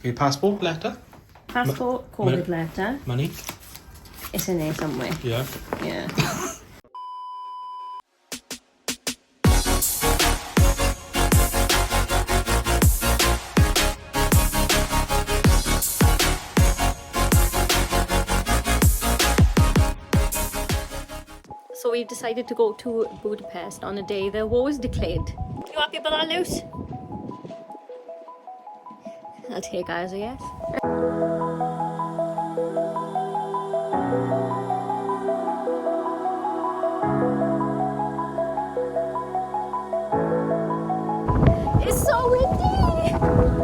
Your passport letter? Passport, COVID letter. Money? It's in there somewhere. Yeah. Yeah. So we've decided to go to Budapest on a day the war was declared. You happy about that, Luce? I'll take it as a yes. It's so windy!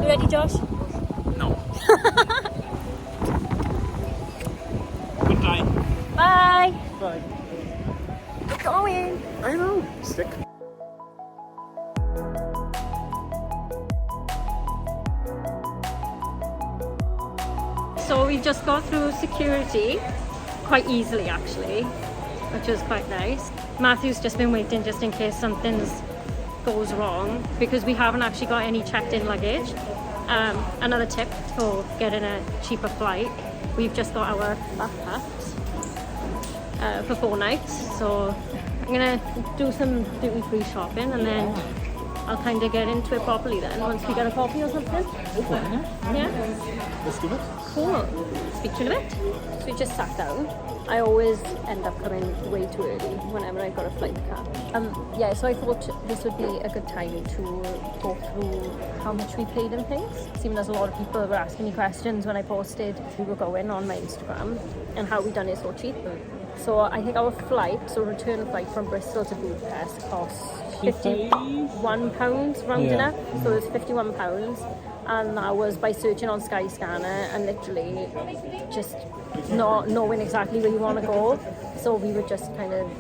You ready, Josh? No. Goodbye. Bye! Bye. We're going! I know. Stick. So we've just got through security quite easily actually, which was quite nice. Matthew's just been waiting just in case something goes wrong because we haven't actually got any checked in luggage. Another tip for getting a cheaper flight, we've just got our backpacks for 4 nights. So I'm gonna do some duty-free shopping and then I'll kind of get into it properly then once we get a coffee or something. Yeah? Let's do it. Cool. Speak to you in a bit. So we just sat down. I always end up coming way too early whenever I've got a flight to catch. Yeah, so I thought this would be a good time to go through how much we paid and things. Seeing as a lot of people were asking me questions when I posted we were going on my Instagram and how we done it so cheap. So I think our flight, so return flight from Bristol to Budapest cost £51 rounding up. So it was £51. And that was by searching on Skyscanner and literally just not knowing exactly where you want to go. So we were just kind of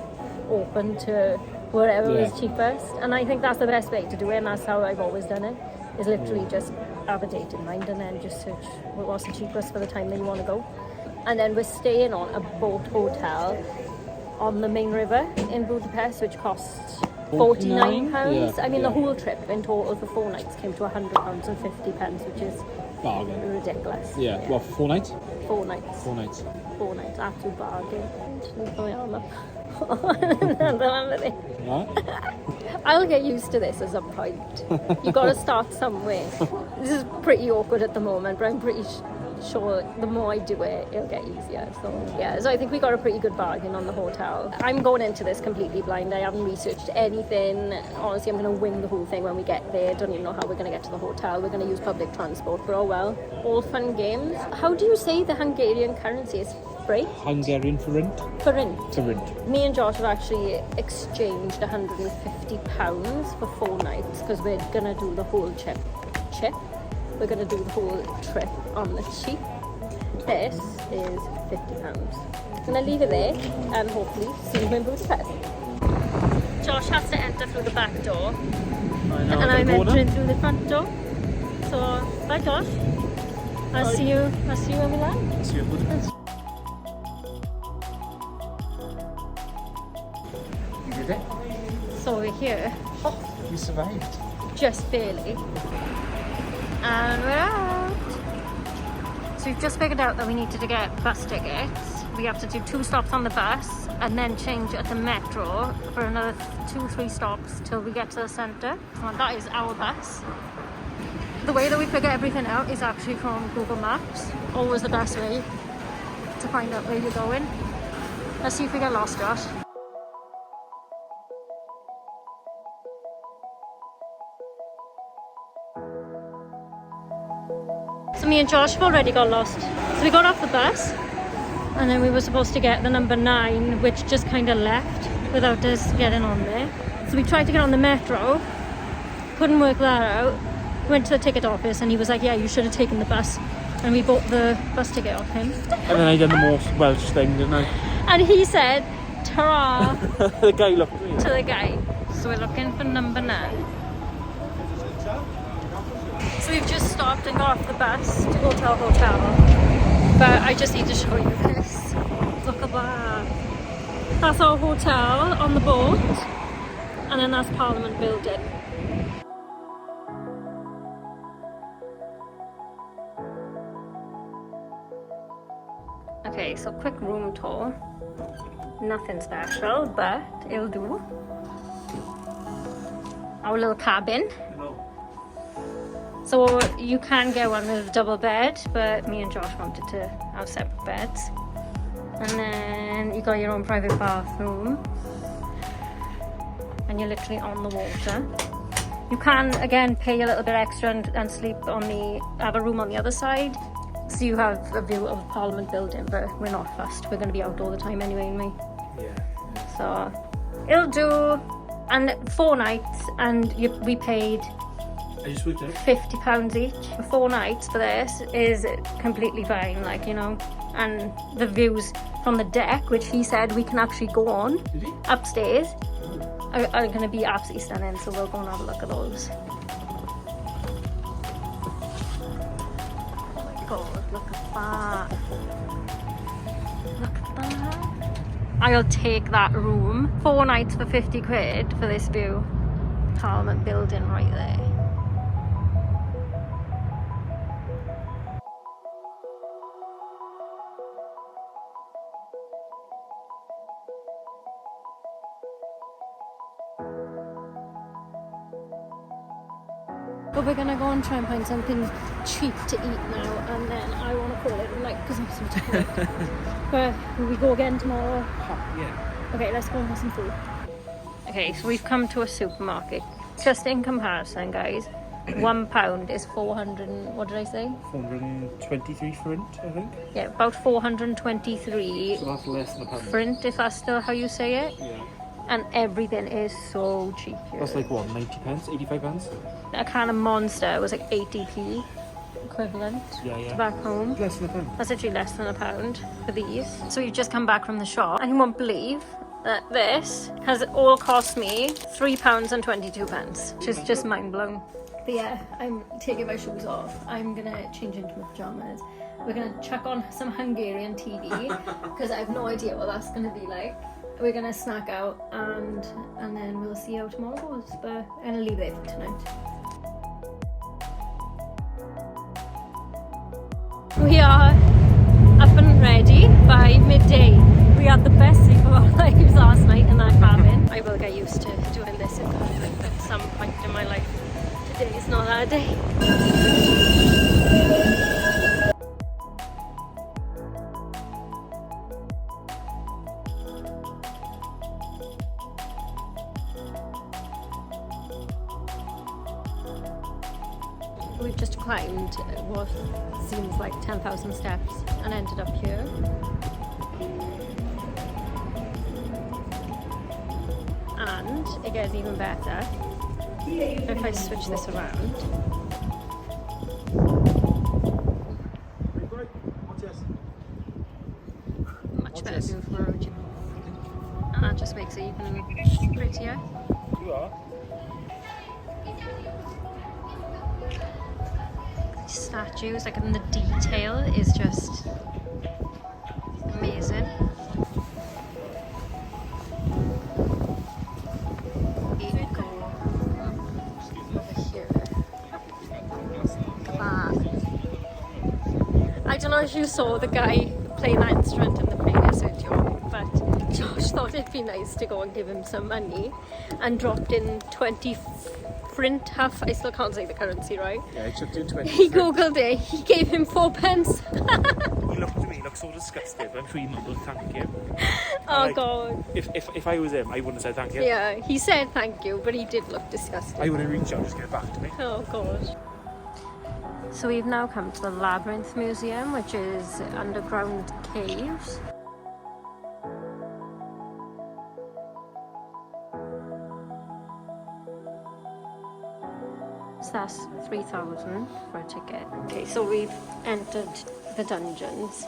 open to wherever was cheapest. And I think that's the best way to do it, and that's how I've always done it, is literally just have a date in mind and then just search what's the cheapest for the time that you want to go. And then we're staying on a boat hotel on the main river in Budapest, which costs £49. Yeah, I mean, the whole trip in total for 4 nights came to £100.50, which is bargain. Ridiculous. Yeah. Well, for 4 nights? 4 nights. 4 nights. 4 nights, absolute bargain. Another one with it. What? I'll get used to this at some point. You got to start somewhere. This is pretty awkward at the moment, but I'm pretty sure the more I do it, it'll get easier. So yeah, so I think we got a pretty good bargain on the hotel. I'm going into this completely blind. I haven't researched anything. Honestly, I'm going to wing the whole thing when we get there. Don't even know how we're going to get to the hotel. We're going to use public transport, but oh well. All fun games. How do you say the Hungarian currency? Is forint? Hungarian forint? Forint. Forint. Me and Josh have actually exchanged £150 for 4 nights because we're going to do the whole trip. We're going to do the whole trip on the cheap. This is £50. I'm going to leave it there and hopefully see you in Budapest. Josh has to enter through the back door and I'm entering through the front door. So, bye Josh. I'll see you when we land. See you in Budapest. You did it? So we're here. Oh, you survived. Just barely. And we're out. So we've just figured out that we needed to get bus tickets. We have to do 2 stops on the bus and then change at the metro for another 2-3 stops till we get to the centre. And that is our bus. The way that we figure everything out is actually from Google Maps. Always the best way to find out where you're going. Let's see if we get lost, Josh. So me and Josh have already got lost. So we got off the bus and then we were supposed to get the number 9, which just kind of left without us getting on there. So we tried to get on the metro, couldn't work that out. Went to the ticket office and he was like, yeah, you should have taken the bus. And we bought the bus ticket off him. And then I did the most Welsh thing, didn't I? And he said, ta-ra. The guy looked at me. To the guy. So we're looking for number 9. So we've just stopped and got off the bus to go to our hotel. But I just need to show you this. Look at that. That's our hotel on the boat. And then that's Parliament Building. Okay, so quick room tour. Nothing special, but it'll do. Our little cabin. So you can get one with a double bed, but me and Josh wanted to have separate beds. And then you got your own private bathroom. And you're literally on the water. You can, again, pay a little bit extra and sleep on have a room on the other side. So you have a view of the Parliament Building, but we're not fussed. We're going to be out all the time anyway, aren't we? Yeah. So it'll do. And 4 nights, and we paid £50 each for 4 nights for this is completely fine, like, you know. And the views from the deck, which he said we can actually go on upstairs, are going to be absolutely stunning. So we'll go and have a look at those. Oh my god, look at that. Look at that. I'll take that room. 4 nights for 50 quid for this view. Parliament Building right there. But we're gonna go and try and find something cheap to eat now, and then I want to call it a night because I'm so tired. But will we go again tomorrow? Yeah. Okay, let's go and have some food. Okay, so we've come to a supermarket. Just in comparison, guys, £1 is 400. What did I say? 423 forint, I think. Yeah, about 423. So that's less than £1. Forint, if that's still how you say it. Yeah. And everything is so cheap here. That's like what, 90 pence, 85 pence? A can of Monster was like 80p equivalent to back home. Less than £1. That's actually less than £1 for these. So we've just come back from the shop, and you won't believe that this has all cost me £3.22, which is just mind blown. But yeah, I'm taking my shoes off. I'm gonna change into my pajamas. We're gonna chuck on some Hungarian TV because I have no idea what that's gonna be like. We're gonna snack out and then we'll see how tomorrow goes. But I'm gonna leave it for tonight. We are up and ready by midday. We had the best sleep of our lives last night in that cabin. I will get used to doing this at some point in my life. Today is not that day. We've just climbed what seems like 10,000 steps and ended up here. And it gets even better if I switch this around. Much better view from the road. And that just makes it even prettier. You are? Statues, like, and the detail is just amazing. Here we go. Over here. I don't know if you saw the guy playing that instrument in the previous video, but Josh thought it'd be nice to go and give him some money and dropped in 20 forint, half. I still can't say the currency right. Yeah, I chucked in 20. He googled it. He gave him 4 pence. He looked at me, looked so disgusted, but I'm sure he mumbled thank you. Oh like, god. If I was him, I wouldn't have said thank you. Yeah, he said thank you, but he did look disgusted. I would have reached out, just get back to me. Oh god. So we've now come to the Labyrinth Museum, which is underground caves. So that's 3,000 for a ticket. Okay, so we've entered the dungeons.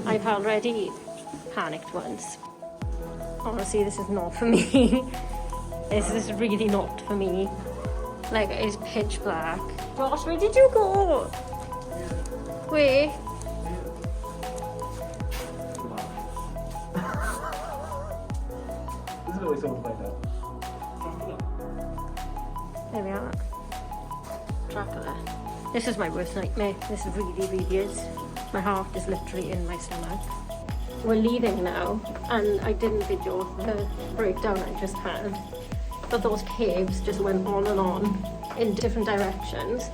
I've already panicked once. Honestly, this is not for me. This is really not for me. Like, it's pitch black. Josh, where did you go? Where? This is always someone like that. There we are. Dracula. This is my worst nightmare. This really, really is. My heart is literally in my stomach. we're leaving now, and I didn't video the breakdown I just had, but those caves just went on and on in different directions.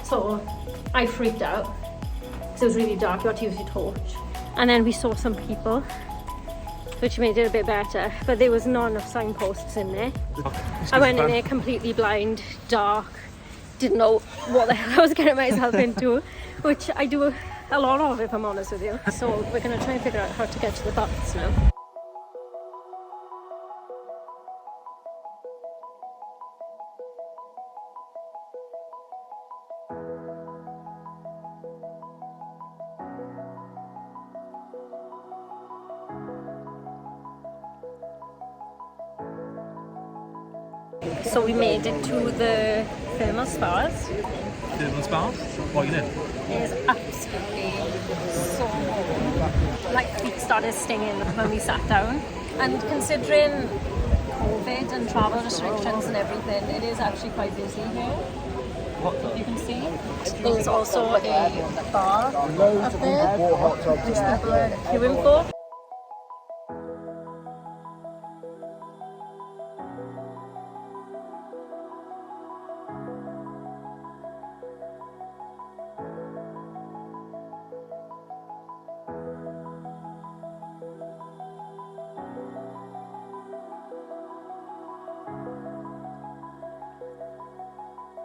So I freaked out because it was really dark. You had to use your torch. And then we saw some people, which made it a bit better, but there was not enough signposts in there. I went in there completely blind, dark, didn't know what the hell I was getting myself into, which I do a lot of, if I'm honest with you. So we're going to try and figure out how to get to the baths now. So we made it to the thermal spas. Thermal spas? What are you in? It is absolutely so warm. Like, feet started stinging when we sat down. And considering COVID and travel restrictions and everything, it is actually quite busy here. You can see. There's also a bar up there, which people are queuing for.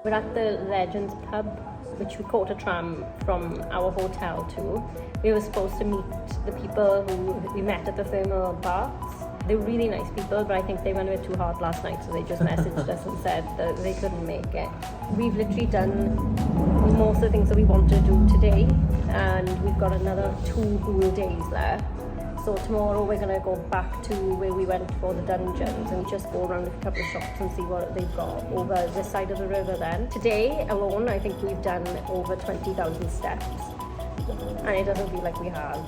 We're at the Legends pub, which we caught a tram from our hotel to. We were supposed to meet the people who we met at the thermal baths. They were really nice people, but I think they went a bit too hard last night, so they just messaged us and said that they couldn't make it. We've literally done most of the things that we want to do today, and we've got another 2 whole days left. So tomorrow we're going to go back to where we went for the dungeons and just go around a couple of shops and see what they've got over this side of the river then. Today alone, I think we've done over 20,000 steps, and it doesn't feel like we have.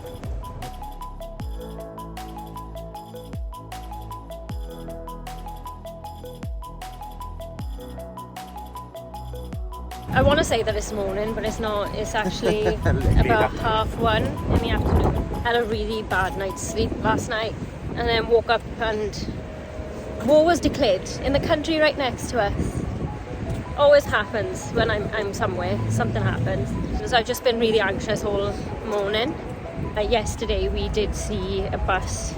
I want to say that it's morning, but it's not. It's actually about 1:30 in the afternoon. Had a really bad night's sleep last night, and then woke up and war was declared in the country right next to us. Always happens when I'm somewhere, something happens. So I've just been really anxious all morning. Yesterday we did see a bus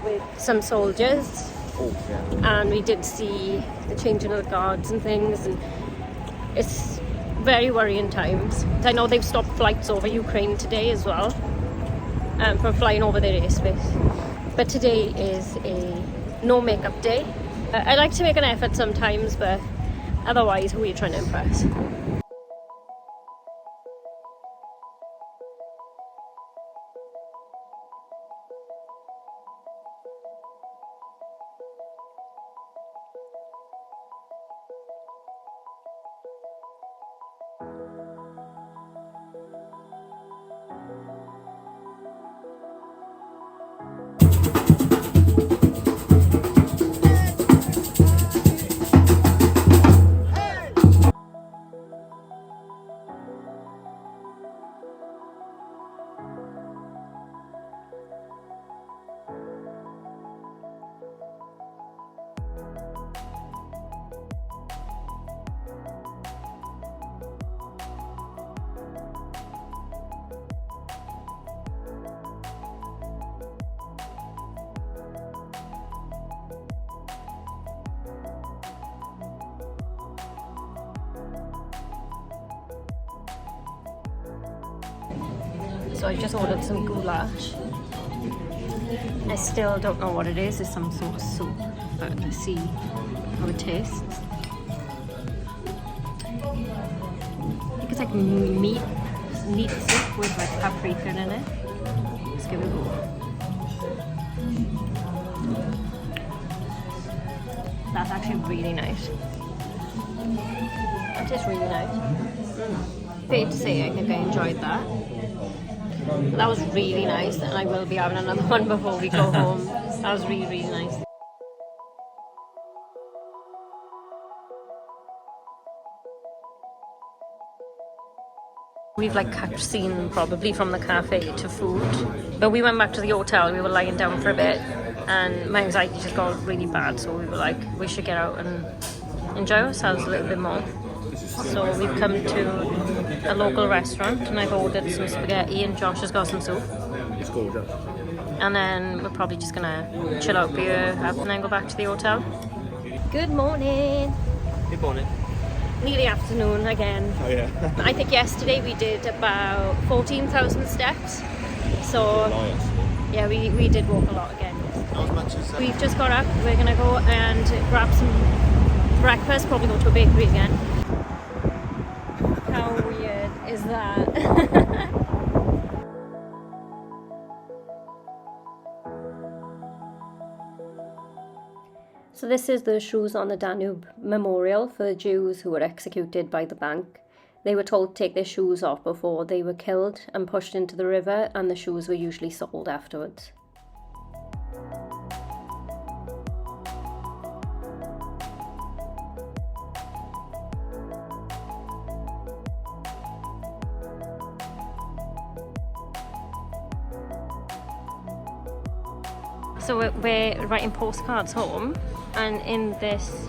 with some soldiers, and we did see the changing of the guards and things, and it's very worrying times. I know they've stopped flights over Ukraine today as well, from flying over their airspace. But today is a no makeup day. I like to make an effort sometimes, but otherwise, who are you trying to impress? So I just ordered some goulash. I still don't know what it is. It's some sort of soup, but let's see how it tastes. I think it's like meat soup with like paprika in it. Let's give it a go. That's actually really nice. That is really nice. Fair to say, I think I enjoyed that. That was really nice, and I will be having another one before we go home. That was really, really nice. We've like catch scene probably from the cafe to food. But we went back to the hotel, we were lying down for a bit and my anxiety just got really bad, so we were like, we should get out and enjoy ourselves a little bit more. So we've come to a local restaurant and I've ordered some spaghetti and Josh has got some soup. It's gorgeous. And then we're probably just gonna chill out beer and then go back to the hotel. Good morning. Good morning. Nearly afternoon again. Oh yeah. I think yesterday we did about 14,000 steps. So yeah, we did walk a lot again. Not as much as We've just got up, we're gonna go and grab some breakfast, probably go to a bakery again. How weird is that? So this is the Shoes on the Danube memorial for the Jews who were executed by the bank. They were told to take their shoes off before they were killed and pushed into the river, and the shoes were usually sold afterwards. So we're writing postcards home, and in this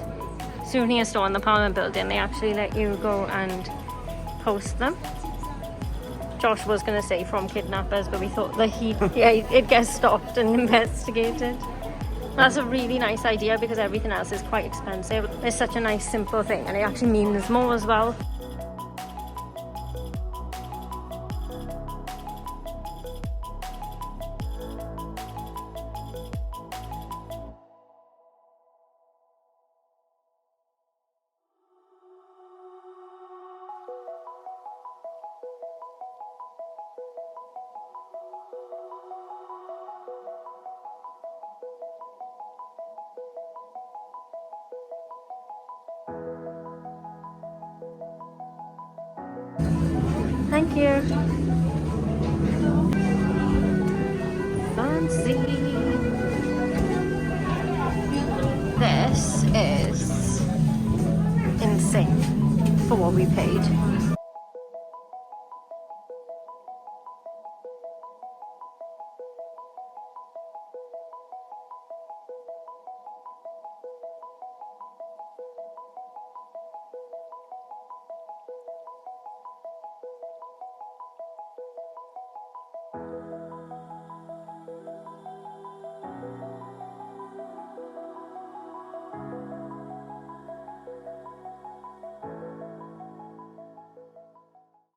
souvenir store in the Parliament Building they actually let you go and post them. Josh was going to say from kidnappers, but we thought that it gets stopped and investigated. That's a really nice idea because everything else is quite expensive. It's such a nice simple thing and it actually means more as well. Thank you. Fancy. This is insane for what we paid.